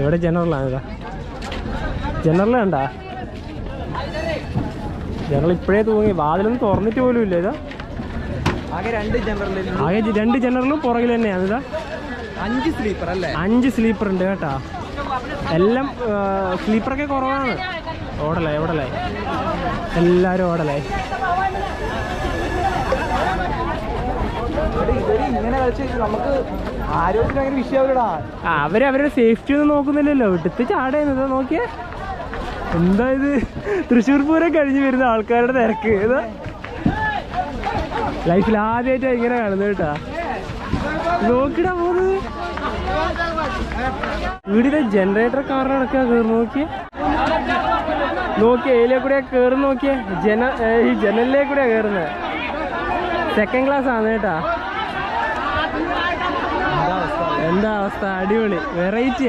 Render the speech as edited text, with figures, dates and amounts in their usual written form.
ഇവിടെ ജനറലാണ്. ജനറൽ കണ്ടാ, ജനറൽ ഇപ്പോഴേ തൂങ്ങി, വാതിലൊന്നും തുറന്നിട്ട് പോലും ഇല്ല. ഇതാ ആകെ രണ്ട് ജനറലും പുറകിൽ തന്നെയാണ്. ഇതാ 5 സ്ലീപ്പർ അല്ലേ? 5 സ്ലീപ്പർ ഉണ്ട് കേട്ടാ. എല്ലാം സ്ലീപ്പറൊക്കെ കുറവാണ്. ഓടലായി എല്ലാവരും ഓടലായി. ഇങ്ങനെ കളിച്ച് നമുക്ക് ആരോഗ്യത്തിന് ഭയങ്കര വിഷയമാവില്ലടാ. അവരവരുടെ സേഫ്റ്റി ഒന്നും നോക്കുന്നില്ലല്ലോ, എടുത്ത് ചാടേന്നത്. നോക്കിയേ, എന്താ ഇത്, തൃശ്ശൂർ പൂരം കഴിഞ്ഞ് വരുന്ന ആൾക്കാരുടെ തിരക്ക്. ഇതാ ലൈഫിൽ ആദ്യമായിട്ടാണ് ഇങ്ങനെ കാണുന്നത് കേട്ടാ. നോക്കിടാ പോകുന്നത്. വീടിന്റെ ജനറേറ്റർ കാറിന് നടക്കുക കയറി നോക്കിയേ ഏലിയെ കൂടെ കയറി നോക്കിയേ. ഈ ജനലിലേ കൂടെ കയറുന്നത്. സെക്കൻഡ് ക്ലാസ് ആണ് കേട്ടാ. എന്താ അവസ്ഥ? അടിപൊളി, വെറൈറ്റിയാ.